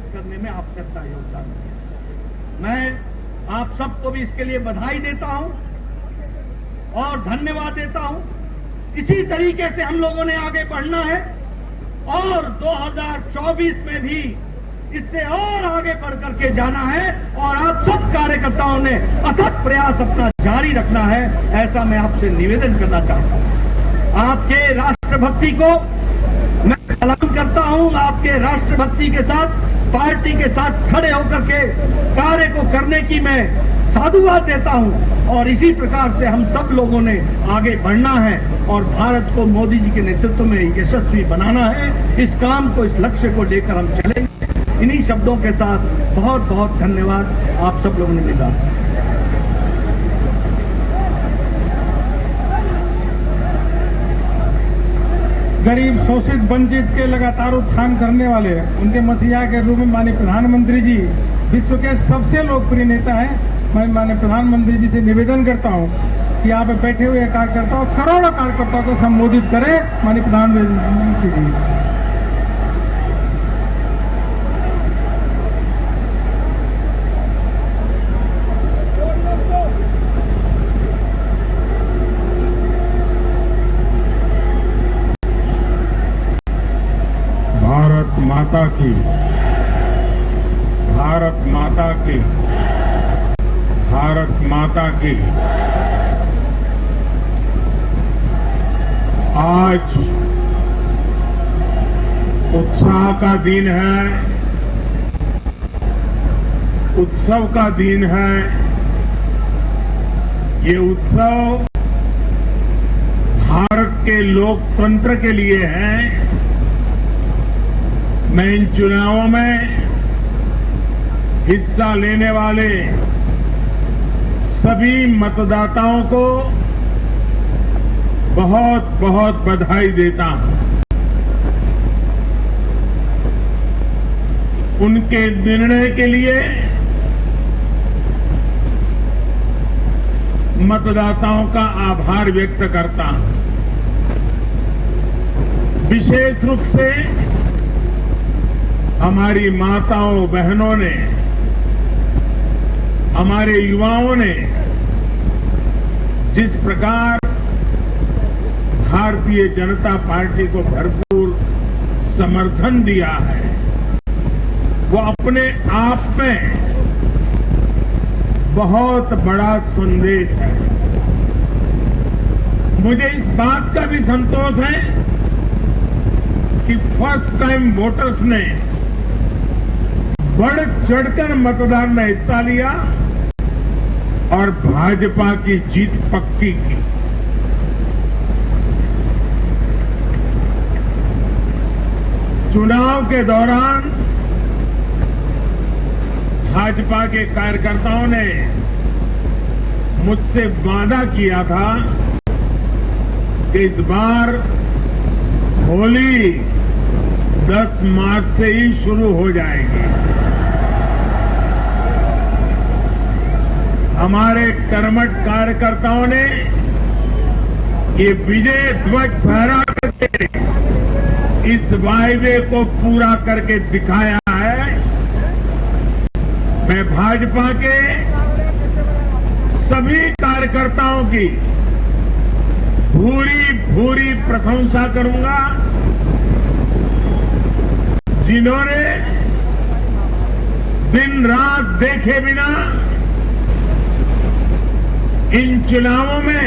मजबूत करने में आपने अपना योगदान दिया। मैं आप सबको भी इसके लिए बधाई देता हूं और धन्यवाद देता हूं। इसी तरीके से हम लोगों ने आगे बढ़ना है और 2024 में भी इससे और आगे बढ़ करके जाना है और आप सब कार्यकर्ताओं ने अथक प्रयास अपना जारी रखना है, ऐसा मैं आपसे निवेदन करना चाहता हूं। आपके राष्ट्रभक्ति को मैं सलाम करता हूं। आपके राष्ट्रभक्ति के साथ पार्टी के साथ खड़े होकर के कार्य को करने की मैं साधुवाद देता हूं और इसी प्रकार से हम सब लोगों ने आगे बढ़ना है और भारत को मोदी जी के नेतृत्व में यशस्वी बनाना है। इस काम को, इस लक्ष्य को लेकर हम चलेंगे। इन्हीं शब्दों के साथ बहुत बहुत धन्यवाद आप सब लोगों ने मिला। गरीब, शोषित, वंचित के लगातार उत्थान करने वाले उनके मसीहा के रूप में माननीय प्रधानमंत्री जी विश्व के सबसे लोकप्रिय नेता हैं। मैं माननीय प्रधानमंत्री जी से निवेदन करता हूं कि यहाँ पे बैठे हुए कार्यकर्ताओं, करोड़ों कार्यकर्ताओं को संबोधित करें। माननीय प्रधानमंत्री जी, भारत माता की, भारत माता की, भारत माता की। आज उत्साह का दिन है, उत्सव का दिन है। ये उत्सव भारत के लोकतंत्र के लिए है। मैं इन चुनावों में हिस्सा लेने वाले सभी मतदाताओं को बहुत बहुत बधाई देता हूं। उनके निर्णय के लिए मतदाताओं का आभार व्यक्त करता हूं। विशेष रूप से हमारी माताओं बहनों ने, हमारे युवाओं ने जिस प्रकार भारतीय जनता पार्टी को भरपूर समर्थन दिया है, वो अपने आप में बहुत बड़ा संदेश है। मुझे इस बात का भी संतोष है कि फर्स्ट टाइम वोटर्स ने बढ़ चढ़कर मतदान में हिस्सा लिया और भाजपा की जीत पक्की की। चुनाव के दौरान भाजपा के कार्यकर्ताओं ने मुझसे वादा किया था कि इस बार होली 10 मार्च से ही शुरू हो जाएगी। हमारे कर्मठ कार्यकर्ताओं ने ये विजय ध्वज फहरा करके इस वायदे को पूरा करके दिखाया है। मैं भाजपा के सभी कार्यकर्ताओं की भूरी भूरी प्रशंसा करूंगा, जिन्होंने दिन रात देखे बिना इन चुनावों में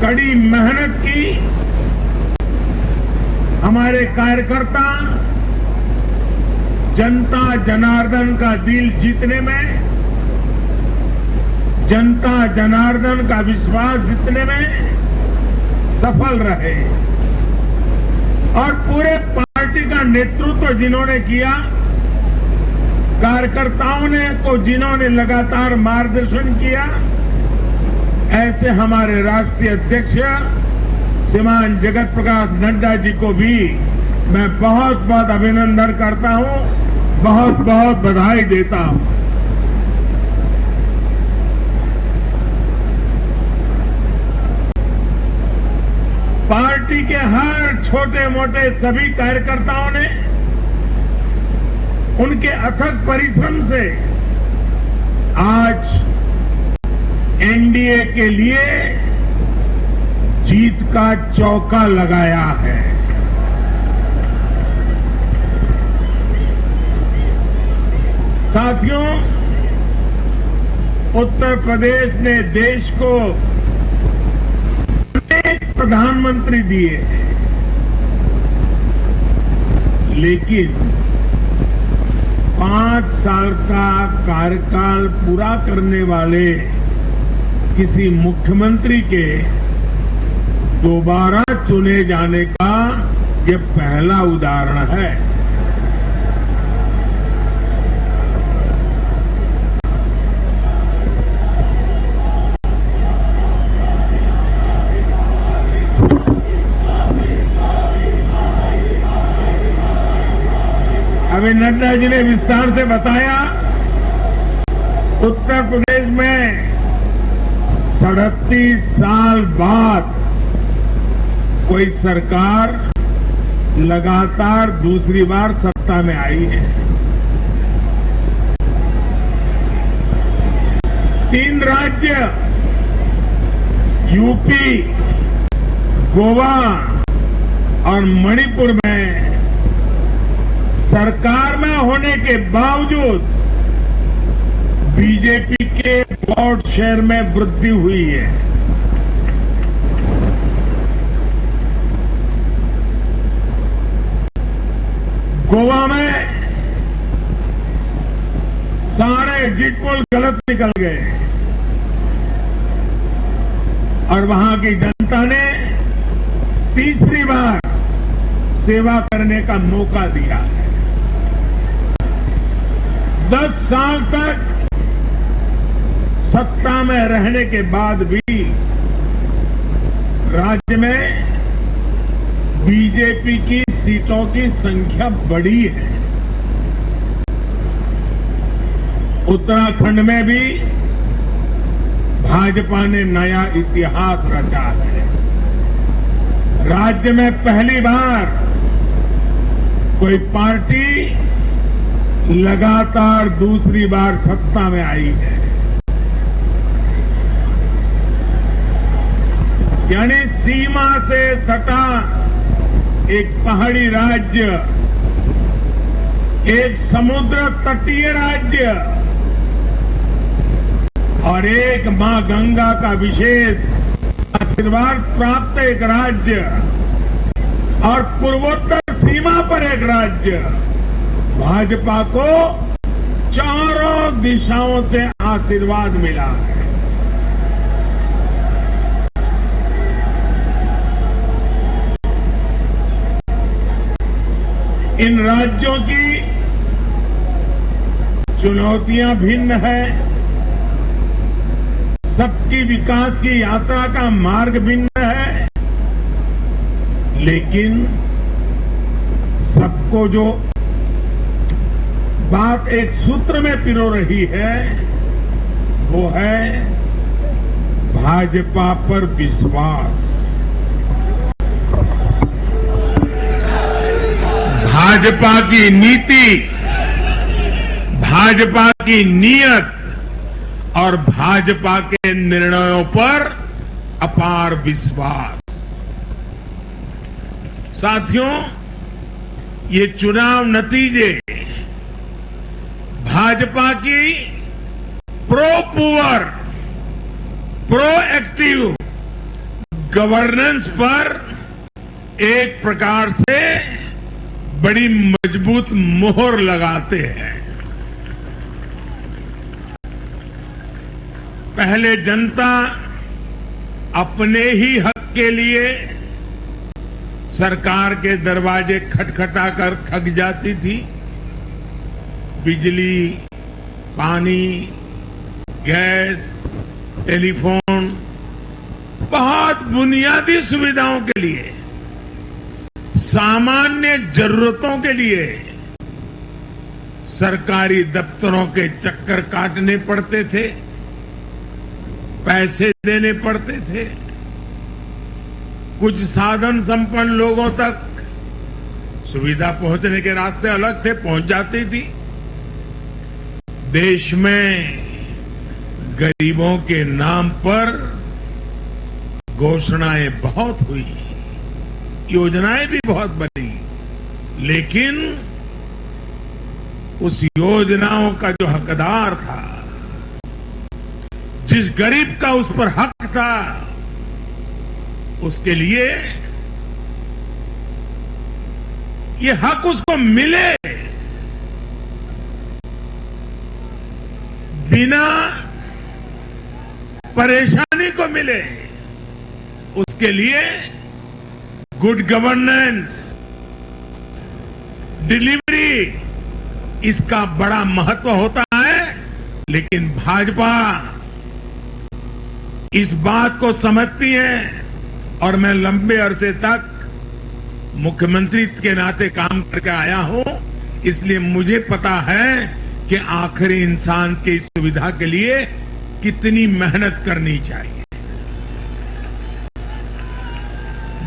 कड़ी मेहनत की। हमारे कार्यकर्ता जनता जनार्दन का दिल जीतने में, जनता जनार्दन का विश्वास जीतने में सफल रहे और पूरे पार्टी का नेतृत्व जिन्होंने किया, कार्यकर्ताओं ने को जिन्होंने लगातार मार्गदर्शन किया, ऐसे हमारे राष्ट्रीय अध्यक्ष श्रीमान जगत प्रकाश नड्डा जी को भी मैं बहुत बहुत अभिनंदन करता हूं, बहुत बहुत बधाई देता हूं। पार्टी के हर छोटे मोटे सभी कार्यकर्ताओं ने उनके अथक परिश्रम से आज एनडीए के लिए जीत का चौका लगाया है। साथियों, उत्तर प्रदेश ने देश को अनेक प्रधानमंत्री दिए, लेकिन 5 साल का कार्यकाल पूरा करने वाले किसी मुख्यमंत्री के दोबारा चुने जाने का ये पहला उदाहरण है। अभी नड्डा जी ने विस्तार से बताया, उत्तर प्रदेश में 37 साल बाद कोई सरकार लगातार दूसरी बार सत्ता में आई है। 3 राज्य यूपी, गोवा और मणिपुर में सरकार में होने के बावजूद बीजेपी के वोट शेयर में वृद्धि हुई है। गोवा में सारे एग्जिट पोल गलत निकल गए और वहां की जनता ने तीसरी बार सेवा करने का मौका दिया है। 10 साल तक सत्ता में रहने के बाद भी राज्य में बीजेपी की सीटों की संख्या बढ़ी है। उत्तराखंड में भी भाजपा ने नया इतिहास रचा है। राज्य में पहली बार कोई पार्टी लगातार दूसरी बार सत्ता में आई है। यानी सीमा से सटा एक पहाड़ी राज्य, एक समुद्र तटीय राज्य और एक मां गंगा का विशेष आशीर्वाद प्राप्त एक राज्य और पूर्वोत्तर सीमा पर एक राज्य, भाजपा को चारों दिशाओं से आशीर्वाद मिला है। इन राज्यों की चुनौतियां भिन्न है, सबकी विकास की यात्रा का मार्ग भिन्न है, लेकिन सबको जो बात एक सूत्र में पिरो रही है वो है भाजपा पर विश्वास। भाजपा की नीति, भाजपा की नीयत और भाजपा के निर्णयों पर अपार विश्वास। साथियों, ये चुनाव नतीजे भाजपा की pro poor, pro active governance पर एक प्रकार से बड़ी मजबूत मोहर लगाते हैं। पहले जनता अपने ही हक के लिए सरकार के दरवाजे खटखटाकर थक जाती थी। बिजली, पानी, गैस, टेलीफोन, बहुत बुनियादी सुविधाओं के लिए, सामान्य जरूरतों के लिए सरकारी दफ्तरों के चक्कर काटने पड़ते थे, पैसे देने पड़ते थे। कुछ साधन संपन्न लोगों तक सुविधा पहुंचने के रास्ते अलग थे, पहुंच जाती थी, देश में गरीबों के नाम पर घोषणाएं बहुत हुई, योजनाएं भी बहुत बनी, लेकिन उस योजनाओं का जो हकदार था, जिस गरीब का उस पर हक था, उसके लिए ये हक उसको मिले बिना परेशानी को मिले, उसके लिए गुड गवर्नेंस, डिलीवरी, इसका बड़ा महत्व होता है। लेकिन भाजपा इस बात को समझती है, और मैं लंबे अरसे तक मुख्यमंत्री के नाते काम करके आया हूं, इसलिए मुझे पता है कि आखिरी इंसान की सुविधा के लिए कितनी मेहनत करनी चाहिए।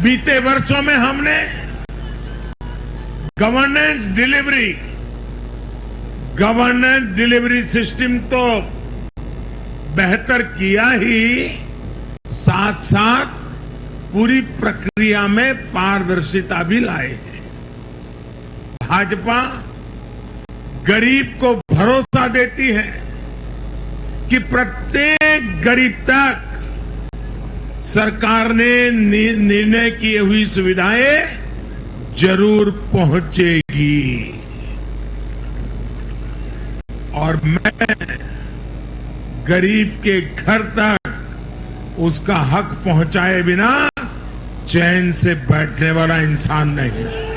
बीते वर्षों में हमने गवर्नेंस डिलीवरी सिस्टम तो बेहतर किया ही, साथ साथ पूरी प्रक्रिया में पारदर्शिता भी लाए हैं। भाजपा गरीब को भरोसा देती है कि प्रत्येक गरीब तक सरकार ने निर्णय की हुई सुविधाएं जरूर पहुंचेगी, और मैं गरीब के घर तक उसका हक पहुंचाए बिना चैन से बैठने वाला इंसान नहीं।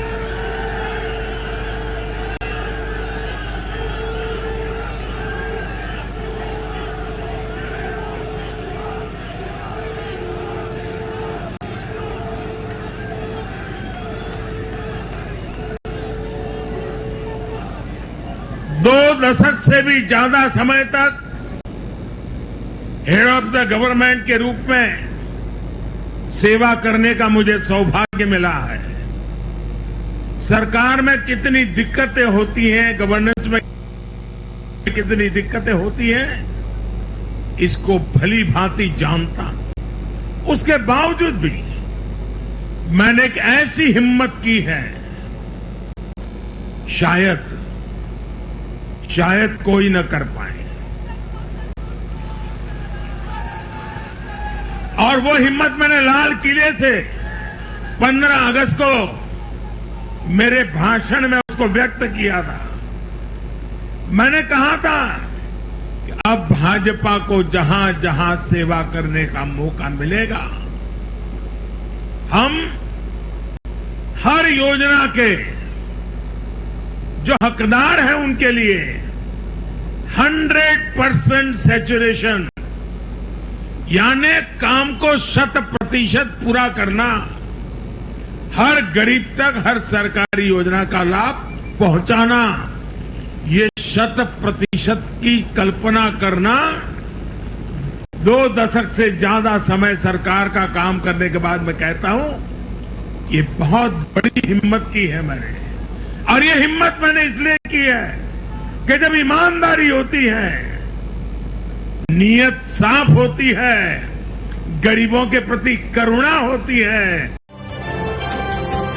दो दशक से भी ज्यादा समय तक हेड ऑफ द गवर्नमेंट के रूप में सेवा करने का मुझे सौभाग्य मिला है। सरकार में कितनी दिक्कतें होती हैं, गवर्नेंस में कितनी दिक्कतें होती हैं, इसको भली भांति जानता हूं। उसके बावजूद भी मैंने एक ऐसी हिम्मत की है, शायद कोई न कर पाए, और वो हिम्मत मैंने लाल किले से 15 अगस्त को मेरे भाषण में उसको व्यक्त किया था। मैंने कहा था कि अब भाजपा को जहां जहां सेवा करने का मौका मिलेगा, हम हर योजना के जो हकदार हैं उनके लिए 100% सैचुरेशन, यानी काम को 100% पूरा करना, हर गरीब तक हर सरकारी योजना का लाभ पहुंचाना, ये 100% की कल्पना करना 2 दशक से ज्यादा समय सरकार का काम करने के बाद मैं कहता हूं, ये बहुत बड़ी हिम्मत की है मैंने। और ये हिम्मत मैंने इसलिए की है कि जब ईमानदारी होती है, नीयत साफ होती है, गरीबों के प्रति करुणा होती है,